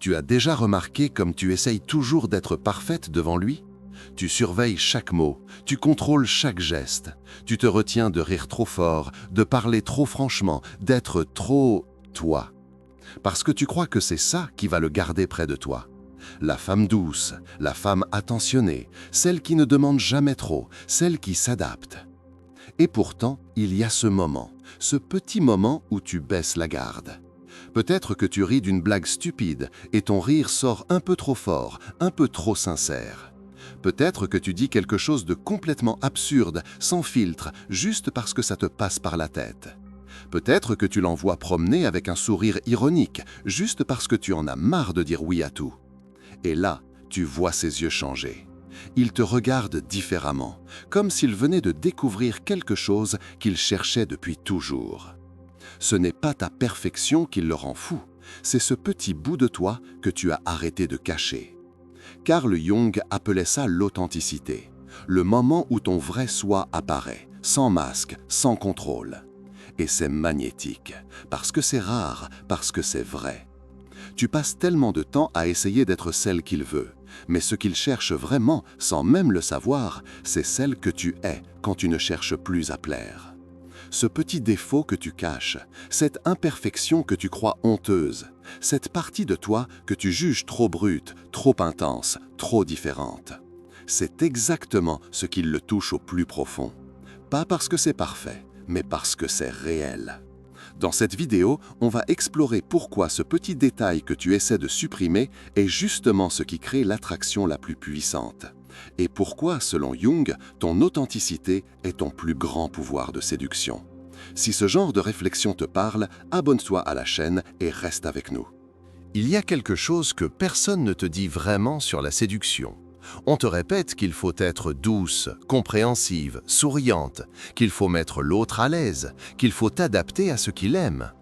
Tu as déjà remarqué comme tu essayes toujours d'être parfaite devant lui? Tu surveilles chaque mot, tu contrôles chaque geste, tu te retiens de rire trop fort, de parler trop franchement, d'être trop toi. Parce que tu crois que c'est ça qui va le garder près de toi. La femme douce, la femme attentionnée, celle qui ne demande jamais trop, celle qui s'adapte. Et pourtant, il y a ce petit moment où tu baisses la garde. Peut-être que tu ris d'une blague stupide et ton rire sort un peu trop fort, un peu trop sincère. Peut-être que tu dis quelque chose de complètement absurde, sans filtre, juste parce que ça te passe par la tête. Peut-être que tu l'envoies promener avec un sourire ironique, juste parce que tu en as marre de dire oui à tout. Et là, tu vois ses yeux changer. Il te regarde différemment, comme s'il venait de découvrir quelque chose qu'il cherchait depuis toujours. Ce n'est pas ta perfection qui le rend fou, c'est ce petit bout de toi que tu as arrêté de cacher. Carl Jung appelait ça l'authenticité, le moment où ton vrai soi apparaît, sans masque, sans contrôle. Et c'est magnétique, parce que c'est rare, parce que c'est vrai. Tu passes tellement de temps à essayer d'être celle qu'il veut, mais ce qu'il cherche vraiment, sans même le savoir, c'est celle que tu es quand tu ne cherches plus à plaire. Ce petit défaut que tu caches, cette imperfection que tu crois honteuse, cette partie de toi que tu juges trop brute, trop intense, trop différente. C'est exactement ce qui le touche au plus profond. Pas parce que c'est parfait, mais parce que c'est réel. Dans cette vidéo, on va explorer pourquoi ce petit détail que tu essaies de supprimer est justement ce qui crée l'attraction la plus puissante. Et pourquoi, selon Jung, ton authenticité est ton plus grand pouvoir de séduction. Si ce genre de réflexion te parle, abonne-toi à la chaîne et reste avec nous. Il y a quelque chose que personne ne te dit vraiment sur la séduction. On te répète qu'il faut être douce, compréhensive, souriante, qu'il faut mettre l'autre à l'aise, qu'il faut t'adapter à ce qu'il aime.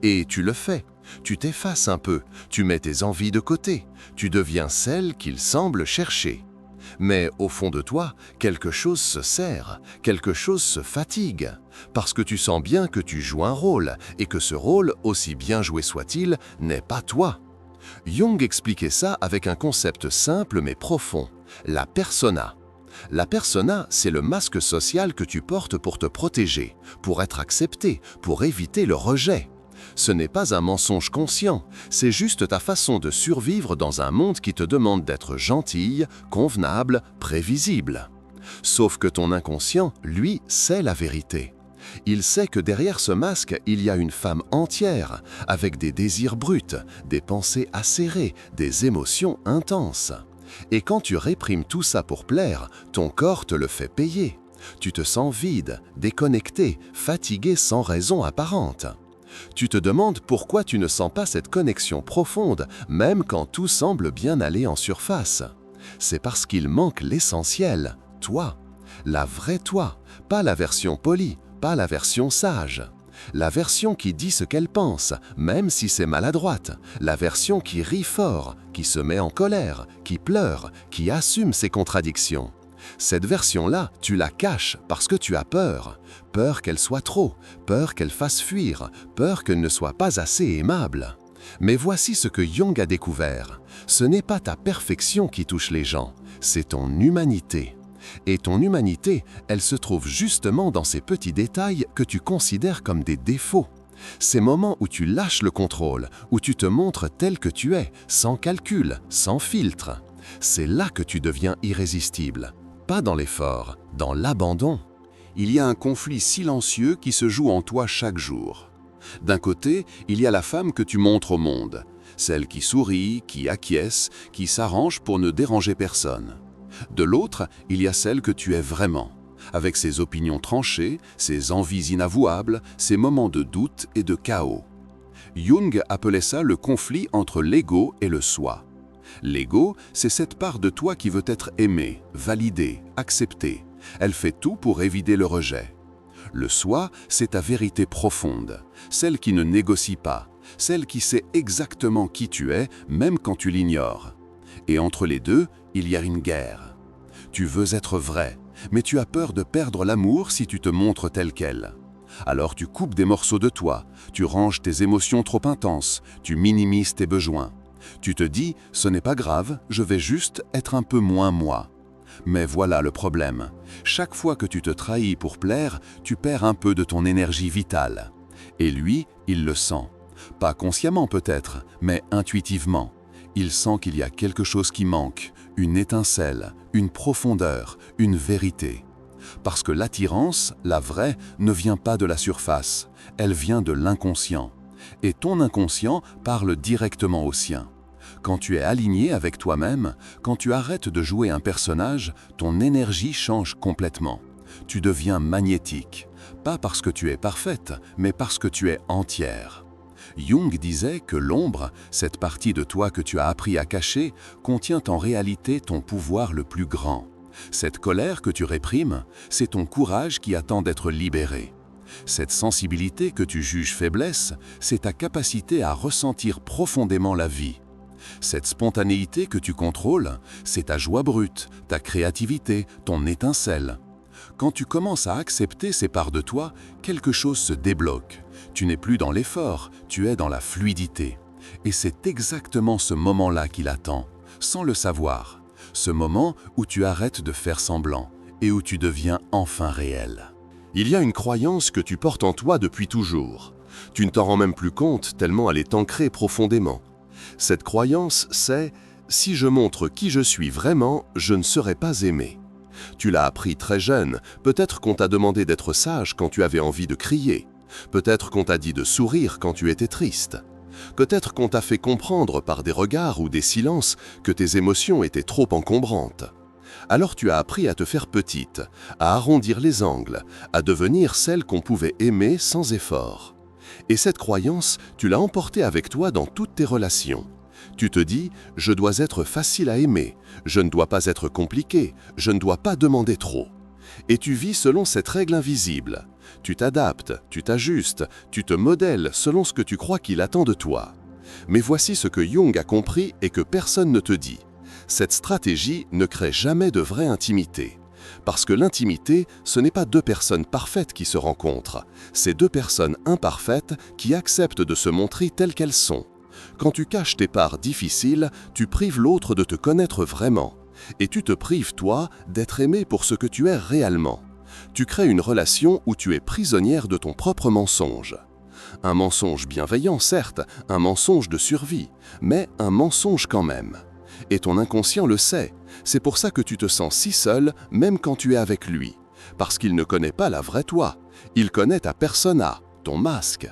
Et tu le fais. Tu t'effaces un peu, tu mets tes envies de côté, tu deviens celle qu'il semble chercher. Mais au fond de toi, quelque chose se serre, quelque chose se fatigue, parce que tu sens bien que tu joues un rôle, et que ce rôle, aussi bien joué soit-il, n'est pas toi. Jung expliquait ça avec un concept simple mais profond, la persona. La persona, c'est le masque social que tu portes pour te protéger, pour être accepté, pour éviter le rejet. Ce n'est pas un mensonge conscient, c'est juste ta façon de survivre dans un monde qui te demande d'être gentille, convenable, prévisible. Sauf que ton inconscient, lui, sait la vérité. Il sait que derrière ce masque, il y a une femme entière, avec des désirs bruts, des pensées acérées, des émotions intenses. Et quand tu réprimes tout ça pour plaire, ton corps te le fait payer. Tu te sens vide, déconnecté, fatigué sans raison apparente. Tu te demandes pourquoi tu ne sens pas cette connexion profonde, même quand tout semble bien aller en surface. C'est parce qu'il manque l'essentiel, toi. La vraie toi, pas la version polie, pas la version sage. La version qui dit ce qu'elle pense, même si c'est maladroite. La version qui rit fort, qui se met en colère, qui pleure, qui assume ses contradictions. Cette version-là, tu la caches parce que tu as peur. Peur qu'elle soit trop, peur qu'elle fasse fuir, peur qu'elle ne soit pas assez aimable. Mais voici ce que Jung a découvert. Ce n'est pas ta perfection qui touche les gens, c'est ton humanité. Et ton humanité, elle se trouve justement dans ces petits détails que tu considères comme des défauts. Ces moments où tu lâches le contrôle, où tu te montres tel que tu es, sans calcul, sans filtre. C'est là que tu deviens irrésistible. Pas dans l'effort, dans l'abandon. Il y a un conflit silencieux qui se joue en toi chaque jour. D'un côté, il y a la femme que tu montres au monde, celle qui sourit, qui acquiesce, qui s'arrange pour ne déranger personne. De l'autre, il y a celle que tu es vraiment, avec ses opinions tranchées, ses envies inavouables, ses moments de doute et de chaos. Jung appelait ça le conflit entre l'ego et le soi. L'ego, c'est cette part de toi qui veut être aimée, validée, acceptée. Elle fait tout pour éviter le rejet. Le soi, c'est ta vérité profonde, celle qui ne négocie pas, celle qui sait exactement qui tu es, même quand tu l'ignores. Et entre les deux, il y a une guerre. Tu veux être vrai, mais tu as peur de perdre l'amour si tu te montres tel quel. Alors tu coupes des morceaux de toi, tu ranges tes émotions trop intenses, tu minimises tes besoins. Tu te dis « ce n'est pas grave, je vais juste être un peu moins moi ». Mais voilà le problème. Chaque fois que tu te trahis pour plaire, tu perds un peu de ton énergie vitale. Et lui, il le sent. Pas consciemment peut-être, mais intuitivement. Il sent qu'il y a quelque chose qui manque, une étincelle, une profondeur, une vérité. Parce que l'attirance, la vraie, ne vient pas de la surface, elle vient de l'inconscient. Et ton inconscient parle directement au sien. Quand tu es aligné avec toi-même, quand tu arrêtes de jouer un personnage, ton énergie change complètement. Tu deviens magnétique, pas parce que tu es parfaite, mais parce que tu es entière. Jung disait que l'ombre, cette partie de toi que tu as appris à cacher, contient en réalité ton pouvoir le plus grand. Cette colère que tu réprimes, c'est ton courage qui attend d'être libéré. Cette sensibilité que tu juges faiblesse, c'est ta capacité à ressentir profondément la vie. Cette spontanéité que tu contrôles, c'est ta joie brute, ta créativité, ton étincelle. Quand tu commences à accepter ces parts de toi, quelque chose se débloque. Tu n'es plus dans l'effort, tu es dans la fluidité. Et c'est exactement ce moment-là qu'il attend, sans le savoir. Ce moment où tu arrêtes de faire semblant et où tu deviens enfin réel. Il y a une croyance que tu portes en toi depuis toujours. Tu ne t'en rends même plus compte tellement elle est ancrée profondément. Cette croyance, c'est « si je montre qui je suis vraiment, je ne serai pas aimé ». Tu l'as appris très jeune, peut-être qu'on t'a demandé d'être sage quand tu avais envie de crier. Peut-être qu'on t'a dit de sourire quand tu étais triste. Peut-être qu'on t'a fait comprendre par des regards ou des silences que tes émotions étaient trop encombrantes. Alors tu as appris à te faire petite, à arrondir les angles, à devenir celle qu'on pouvait aimer sans effort. Et cette croyance, tu l'as emportée avec toi dans toutes tes relations. Tu te dis « je dois être facile à aimer, je ne dois pas être compliqué, je ne dois pas demander trop ». Et tu vis selon cette règle invisible. Tu t'adaptes, tu t'ajustes, tu te modèles selon ce que tu crois qu'il attend de toi. Mais voici ce que Jung a compris et que personne ne te dit. Cette stratégie ne crée jamais de vraie intimité. Parce que l'intimité, ce n'est pas deux personnes parfaites qui se rencontrent, c'est deux personnes imparfaites qui acceptent de se montrer telles qu'elles sont. Quand tu caches tes parts difficiles, tu prives l'autre de te connaître vraiment. Et tu te prives, toi, d'être aimé pour ce que tu es réellement. Tu crées une relation où tu es prisonnière de ton propre mensonge. Un mensonge bienveillant, certes, un mensonge de survie, mais un mensonge quand même. Et ton inconscient le sait. C'est pour ça que tu te sens si seul, même quand tu es avec lui. Parce qu'il ne connaît pas la vraie toi. Il connaît ta persona, ton masque.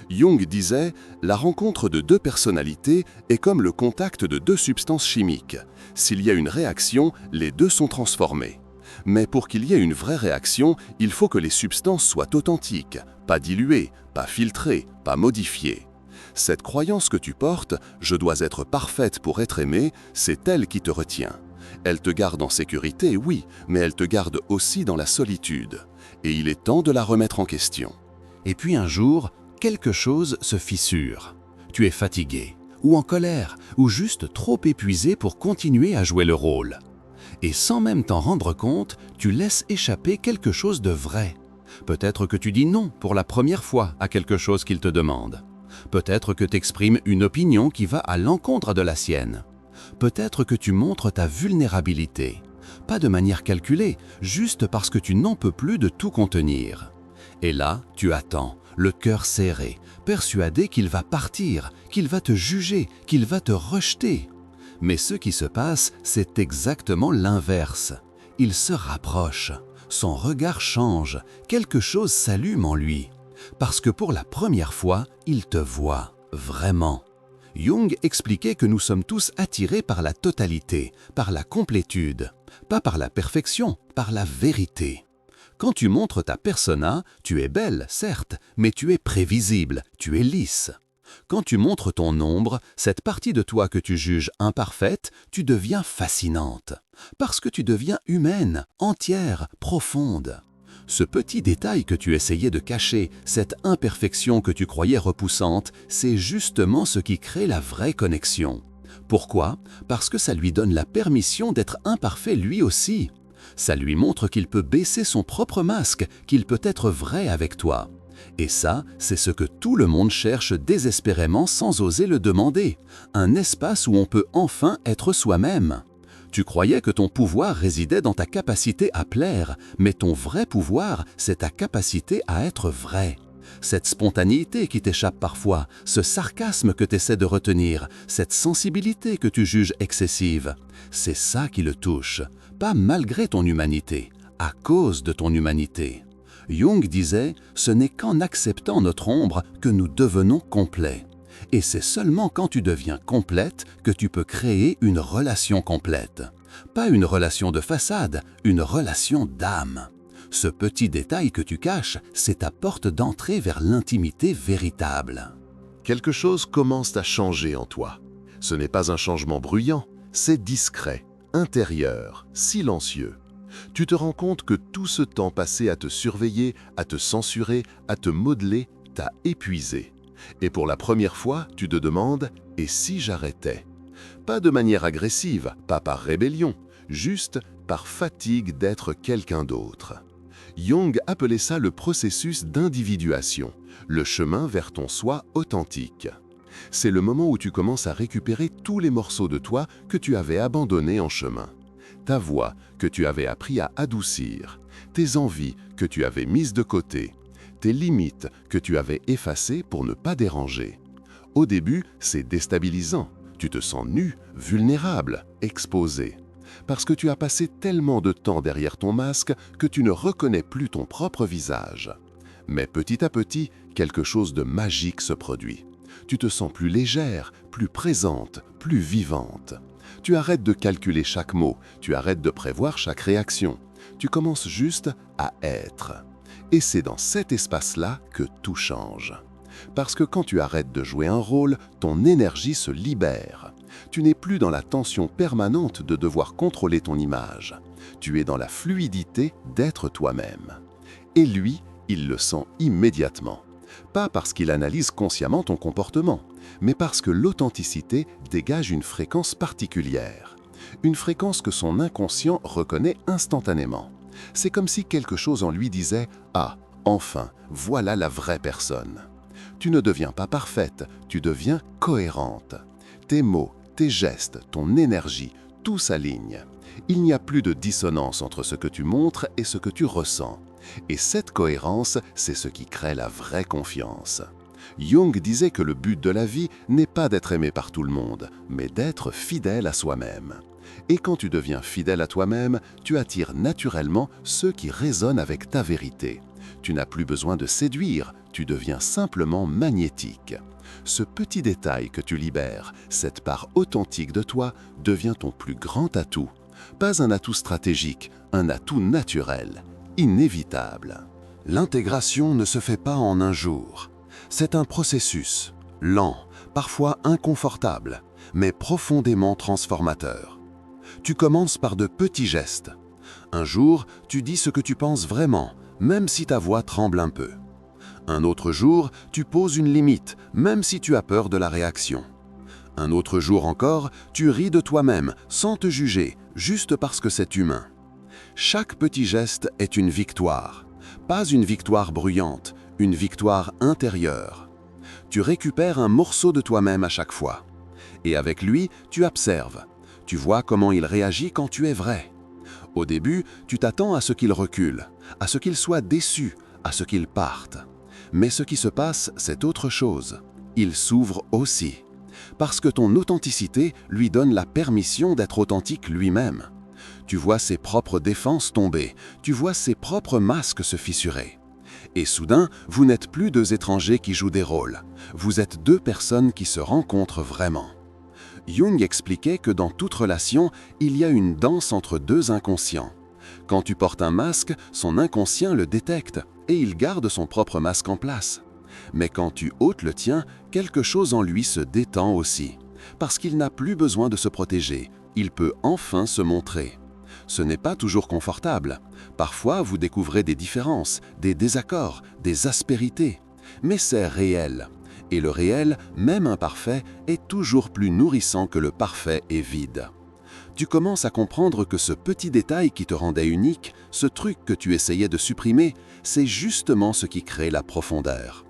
Jung disait « La rencontre de deux personnalités est comme le contact de deux substances chimiques. S'il y a une réaction, les deux sont transformés. Mais pour qu'il y ait une vraie réaction, il faut que les substances soient authentiques, pas diluées, pas filtrées, pas modifiées. Cette croyance que tu portes, je dois être parfaite pour être aimée, c'est elle qui te retient. Elle te garde en sécurité, oui, mais elle te garde aussi dans la solitude. Et il est temps de la remettre en question. Et puis un jour, quelque chose se fissure. Tu es fatigué, ou en colère, ou juste trop épuisé pour continuer à jouer le rôle. Et sans même t'en rendre compte, tu laisses échapper quelque chose de vrai. Peut-être que tu dis non pour la première fois à quelque chose qu'il te demande. Peut-être que tu exprimes une opinion qui va à l'encontre de la sienne. Peut-être que tu montres ta vulnérabilité. Pas de manière calculée, juste parce que tu n'en peux plus de tout contenir. Et là, tu attends, le cœur serré, persuadé qu'il va partir, qu'il va te juger, qu'il va te rejeter. Mais ce qui se passe, c'est exactement l'inverse. Il se rapproche, son regard change, quelque chose s'allume en lui. Parce que pour la première fois, il te voit, vraiment. Jung expliquait que nous sommes tous attirés par la totalité, par la complétude, pas par la perfection, par la vérité. Quand tu montres ta persona, tu es belle, certes, mais tu es prévisible, tu es lisse. Quand tu montres ton ombre, cette partie de toi que tu juges imparfaite, tu deviens fascinante. Parce que tu deviens humaine, entière, profonde. Ce petit détail que tu essayais de cacher, cette imperfection que tu croyais repoussante, c'est justement ce qui crée la vraie connexion. Pourquoi? Parce que ça lui donne la permission d'être imparfait lui aussi. Ça lui montre qu'il peut baisser son propre masque, qu'il peut être vrai avec toi. Et ça, c'est ce que tout le monde cherche désespérément sans oser le demander. Un espace où on peut enfin être soi-même. Tu croyais que ton pouvoir résidait dans ta capacité à plaire, mais ton vrai pouvoir, c'est ta capacité à être vrai. Cette spontanéité qui t'échappe parfois, ce sarcasme que tu essaies de retenir, cette sensibilité que tu juges excessive, c'est ça qui le touche, pas malgré ton humanité, à cause de ton humanité. Jung disait « Ce n'est qu'en acceptant notre ombre que nous devenons complets ». Et c'est seulement quand tu deviens complète que tu peux créer une relation complète. Pas une relation de façade, une relation d'âme. Ce petit détail que tu caches, c'est ta porte d'entrée vers l'intimité véritable. Quelque chose commence à changer en toi. Ce n'est pas un changement bruyant, c'est discret, intérieur, silencieux. Tu te rends compte que tout ce temps passé à te surveiller, à te censurer, à te modeler, t'a épuisé. Et pour la première fois, tu te demandes « et si j'arrêtais ?» Pas de manière agressive, pas par rébellion, juste par fatigue d'être quelqu'un d'autre. Jung appelait ça le processus d'individuation, le chemin vers ton soi authentique. C'est le moment où tu commences à récupérer tous les morceaux de toi que tu avais abandonnés en chemin. Ta voix que tu avais appris à adoucir, tes envies que tu avais mises de côté, tes limites que tu avais effacées pour ne pas déranger. Au début, c'est déstabilisant. Tu te sens nu, vulnérable, exposé. Parce que tu as passé tellement de temps derrière ton masque que tu ne reconnais plus ton propre visage. Mais petit à petit, quelque chose de magique se produit. Tu te sens plus légère, plus présente, plus vivante. Tu arrêtes de calculer chaque mot, tu arrêtes de prévoir chaque réaction. Tu commences juste à être. Et c'est dans cet espace-là que tout change. Parce que quand tu arrêtes de jouer un rôle, ton énergie se libère. Tu n'es plus dans la tension permanente de devoir contrôler ton image. Tu es dans la fluidité d'être toi-même. Et lui, il le sent immédiatement. Pas parce qu'il analyse consciemment ton comportement, mais parce que l'authenticité dégage une fréquence particulière. Une fréquence que son inconscient reconnaît instantanément. C'est comme si quelque chose en lui disait « Ah, enfin, voilà la vraie personne ». Tu ne deviens pas parfaite, tu deviens cohérente. Tes mots, tes gestes, ton énergie, tout s'aligne. Il n'y a plus de dissonance entre ce que tu montres et ce que tu ressens. Et cette cohérence, c'est ce qui crée la vraie confiance. Jung disait que le but de la vie n'est pas d'être aimé par tout le monde, mais d'être fidèle à soi-même. Et quand tu deviens fidèle à toi-même, tu attires naturellement ceux qui résonnent avec ta vérité. Tu n'as plus besoin de séduire, tu deviens simplement magnétique. Ce petit détail que tu libères, cette part authentique de toi, devient ton plus grand atout. Pas un atout stratégique, un atout naturel, inévitable. L'intégration ne se fait pas en un jour. C'est un processus, lent, parfois inconfortable, mais profondément transformateur. Tu commences par de petits gestes. Un jour, tu dis ce que tu penses vraiment, même si ta voix tremble un peu. Un autre jour, tu poses une limite, même si tu as peur de la réaction. Un autre jour encore, tu ris de toi-même, sans te juger, juste parce que c'est humain. Chaque petit geste est une victoire. Pas une victoire bruyante, une victoire intérieure. Tu récupères un morceau de toi-même à chaque fois. Et avec lui, tu observes. Tu vois comment il réagit quand tu es vrai. Au début, tu t'attends à ce qu'il recule, à ce qu'il soit déçu, à ce qu'il parte. Mais ce qui se passe, c'est autre chose. Il s'ouvre aussi. Parce que ton authenticité lui donne la permission d'être authentique lui-même. Tu vois ses propres défenses tomber, tu vois ses propres masques se fissurer. Et soudain, vous n'êtes plus deux étrangers qui jouent des rôles. Vous êtes deux personnes qui se rencontrent vraiment. Jung expliquait que dans toute relation, il y a une danse entre deux inconscients. Quand tu portes un masque, son inconscient le détecte et il garde son propre masque en place. Mais quand tu ôtes le tien, quelque chose en lui se détend aussi. Parce qu'il n'a plus besoin de se protéger, il peut enfin se montrer. Ce n'est pas toujours confortable. Parfois, vous découvrez des différences, des désaccords, des aspérités. Mais c'est réel. Et le réel, même imparfait, est toujours plus nourrissant que le parfait et vide. Tu commences à comprendre que ce petit détail qui te rendait unique, ce truc que tu essayais de supprimer, c'est justement ce qui crée la profondeur.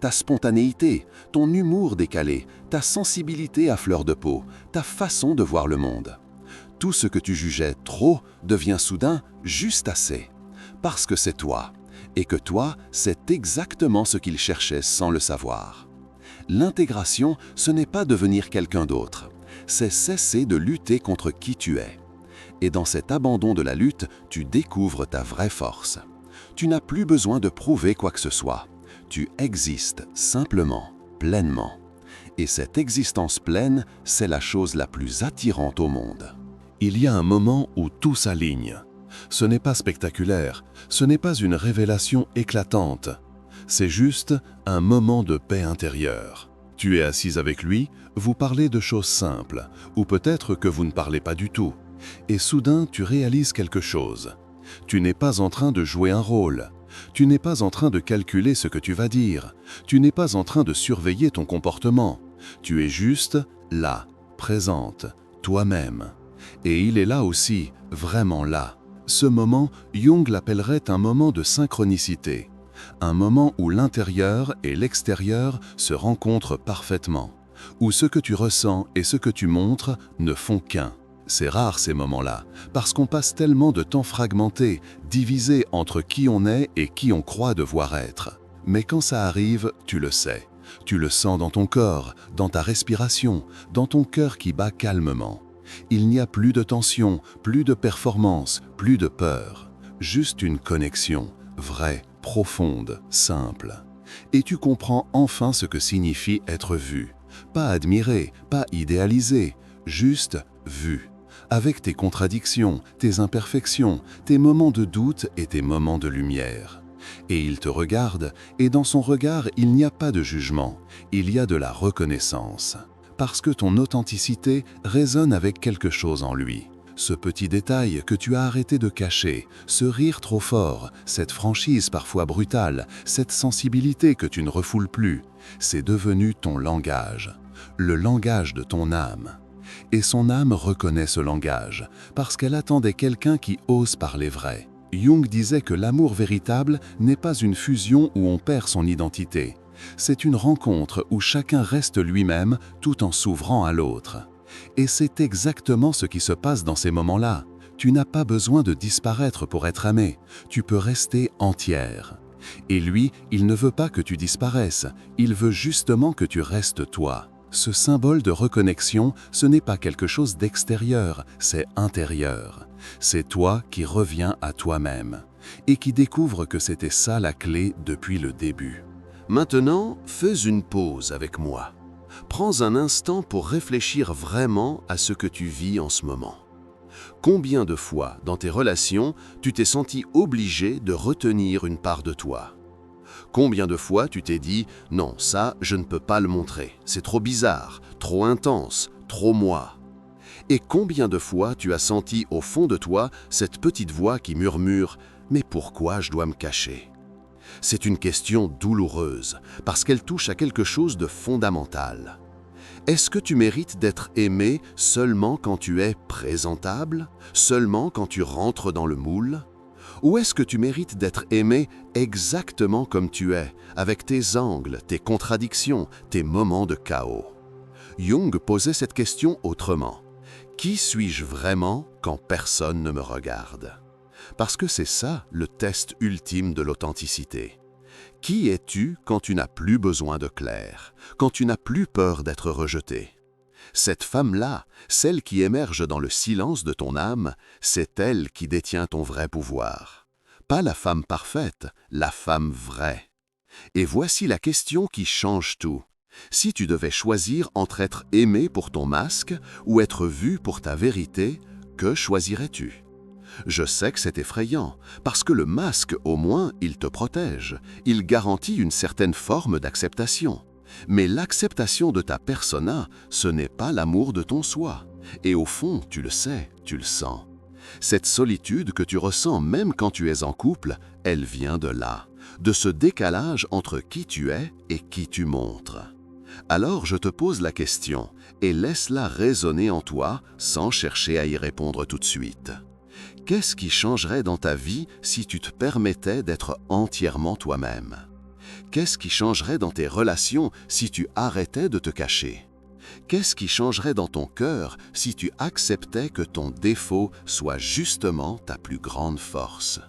Ta spontanéité, ton humour décalé, ta sensibilité à fleur de peau, ta façon de voir le monde. Tout ce que tu jugeais trop devient soudain juste assez. Parce que c'est toi. Et que toi, c'est exactement ce qu'il cherchait sans le savoir. L'intégration, ce n'est pas devenir quelqu'un d'autre. C'est cesser de lutter contre qui tu es. Et dans cet abandon de la lutte, tu découvres ta vraie force. Tu n'as plus besoin de prouver quoi que ce soit. Tu existes simplement, pleinement. Et cette existence pleine, c'est la chose la plus attirante au monde. Il y a un moment où tout s'aligne. Ce n'est pas spectaculaire, ce n'est pas une révélation éclatante. C'est juste un moment de paix intérieure. Tu es assise avec lui, vous parlez de choses simples, ou peut-être que vous ne parlez pas du tout. Et soudain, tu réalises quelque chose. Tu n'es pas en train de jouer un rôle. Tu n'es pas en train de calculer ce que tu vas dire. Tu n'es pas en train de surveiller ton comportement. Tu es juste là, présente, toi-même. Et il est là aussi, vraiment là. Ce moment, Jung l'appellerait un moment de synchronicité. Un moment où l'intérieur et l'extérieur se rencontrent parfaitement. Où ce que tu ressens et ce que tu montres ne font qu'un. C'est rare ces moments-là, parce qu'on passe tellement de temps fragmenté, divisé entre qui on est et qui on croit devoir être. Mais quand ça arrive, tu le sais. Tu le sens dans ton corps, dans ta respiration, dans ton cœur qui bat calmement. Il n'y a plus de tension, plus de performance, plus de peur. Juste une connexion, vraie, profonde, simple. Et tu comprends enfin ce que signifie être vu. Pas admiré, pas idéalisé, juste vu. Avec tes contradictions, tes imperfections, tes moments de doute et tes moments de lumière. Et il te regarde, et dans son regard, il n'y a pas de jugement, il y a de la reconnaissance. Parce que ton authenticité résonne avec quelque chose en lui. Ce petit détail que tu as arrêté de cacher, ce rire trop fort, cette franchise parfois brutale, cette sensibilité que tu ne refoules plus, c'est devenu ton langage, le langage de ton âme. Et son âme reconnaît ce langage, parce qu'elle attendait quelqu'un qui ose parler vrai. Jung disait que l'amour véritable n'est pas une fusion où on perd son identité. C'est une rencontre où chacun reste lui-même tout en s'ouvrant à l'autre. Et c'est exactement ce qui se passe dans ces moments-là. Tu n'as pas besoin de disparaître pour être aimé, tu peux rester entière. Et lui, il ne veut pas que tu disparaisses, il veut justement que tu restes toi. Ce symbole de reconnexion, ce n'est pas quelque chose d'extérieur, c'est intérieur. C'est toi qui reviens à toi-même et qui découvre que c'était ça la clé depuis le début. Maintenant, fais une pause avec moi. Prends un instant pour réfléchir vraiment à ce que tu vis en ce moment. Combien de fois, dans tes relations, tu t'es senti obligé de retenir une part de toi? Combien de fois tu t'es dit « Non, ça, je ne peux pas le montrer. C'est trop bizarre, trop intense, trop moi. » Et combien de fois tu as senti au fond de toi cette petite voix qui murmure « Mais pourquoi je dois me cacher ?» C'est une question douloureuse, parce qu'elle touche à quelque chose de fondamental. Est-ce que tu mérites d'être aimé seulement quand tu es présentable, seulement quand tu rentres dans le moule? Ou est-ce que tu mérites d'être aimé exactement comme tu es, avec tes angles, tes contradictions, tes moments de chaos? Jung posait cette question autrement. Qui suis-je vraiment quand personne ne me regarde? Parce que c'est ça le test ultime de l'authenticité. Qui es-tu quand tu n'as plus besoin de clair, quand tu n'as plus peur d'être rejeté? Cette femme-là, celle qui émerge dans le silence de ton âme, c'est elle qui détient ton vrai pouvoir. Pas la femme parfaite, la femme vraie. Et voici la question qui change tout. Si tu devais choisir entre être aimé pour ton masque ou être vu pour ta vérité, que choisirais-tu? Je sais que c'est effrayant, parce que le masque, au moins, il te protège. Il garantit une certaine forme d'acceptation. Mais l'acceptation de ta persona, ce n'est pas l'amour de ton soi. Et au fond, tu le sais, tu le sens. Cette solitude que tu ressens même quand tu es en couple, elle vient de là, de ce décalage entre qui tu es et qui tu montres. Alors je te pose la question et laisse-la résonner en toi sans chercher à y répondre tout de suite. Qu'est-ce qui changerait dans ta vie si tu te permettais d'être entièrement toi-même? Qu'est-ce qui changerait dans tes relations si tu arrêtais de te cacher? Qu'est-ce qui changerait dans ton cœur si tu acceptais que ton défaut soit justement ta plus grande force?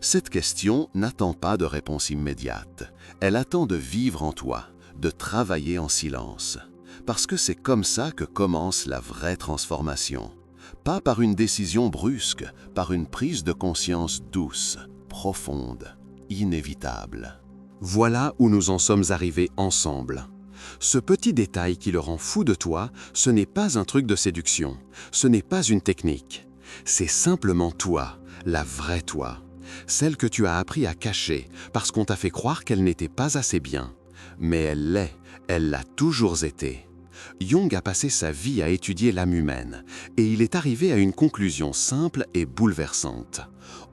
Cette question n'attend pas de réponse immédiate. Elle attend de vivre en toi, de travailler en silence. Parce que c'est comme ça que commence la vraie transformation. Pas par une décision brusque, par une prise de conscience douce, profonde, inévitable. Voilà où nous en sommes arrivés ensemble. Ce petit détail qui le rend fou de toi, ce n'est pas un truc de séduction, ce n'est pas une technique. C'est simplement toi, la vraie toi. Celle que tu as appris à cacher parce qu'on t'a fait croire qu'elle n'était pas assez bien. Mais elle l'est, elle l'a toujours été. Jung a passé sa vie à étudier l'âme humaine et il est arrivé à une conclusion simple et bouleversante.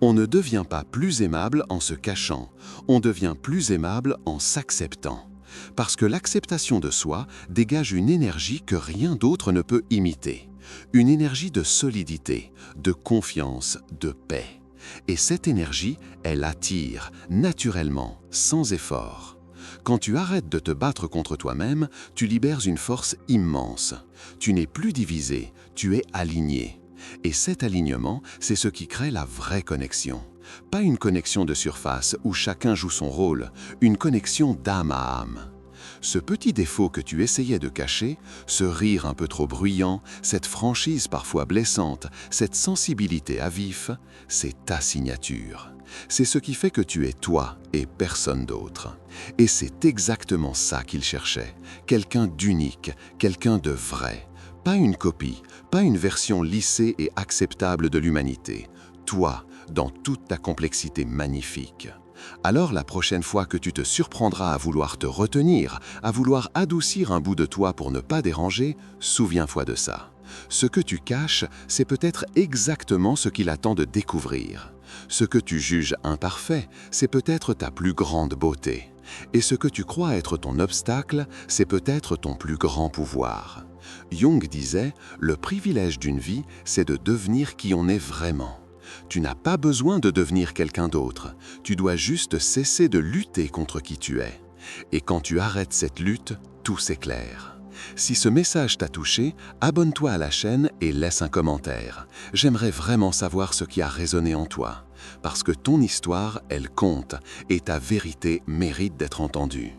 On ne devient pas plus aimable en se cachant, on devient plus aimable en s'acceptant. Parce que l'acceptation de soi dégage une énergie que rien d'autre ne peut imiter. Une énergie de solidité, de confiance, de paix. Et cette énergie, elle attire, naturellement, sans effort. Quand tu arrêtes de te battre contre toi-même, tu libères une force immense. Tu n'es plus divisé, tu es aligné. Et cet alignement, c'est ce qui crée la vraie connexion. Pas une connexion de surface où chacun joue son rôle, une connexion d'âme à âme. Ce petit défaut que tu essayais de cacher, ce rire un peu trop bruyant, cette franchise parfois blessante, cette sensibilité à vif, c'est ta signature. C'est ce qui fait que tu es toi et personne d'autre. Et c'est exactement ça qu'il cherchait, quelqu'un d'unique, quelqu'un de vrai. Pas une copie, pas une version lissée et acceptable de l'humanité. Toi, dans toute ta complexité magnifique. Alors la prochaine fois que tu te surprendras à vouloir te retenir, à vouloir adoucir un bout de toi pour ne pas déranger, souviens-toi de ça. Ce que tu caches, c'est peut-être exactement ce qu'il attend de découvrir. Ce que tu juges imparfait, c'est peut-être ta plus grande beauté. Et ce que tu crois être ton obstacle, c'est peut-être ton plus grand pouvoir. Jung disait, le privilège d'une vie, c'est de devenir qui on est vraiment. Tu n'as pas besoin de devenir quelqu'un d'autre, tu dois juste cesser de lutter contre qui tu es. Et quand tu arrêtes cette lutte, tout s'éclaire. Si ce message t'a touché, abonne-toi à la chaîne et laisse un commentaire. J'aimerais vraiment savoir ce qui a résonné en toi. Parce que ton histoire, elle compte, et ta vérité mérite d'être entendue.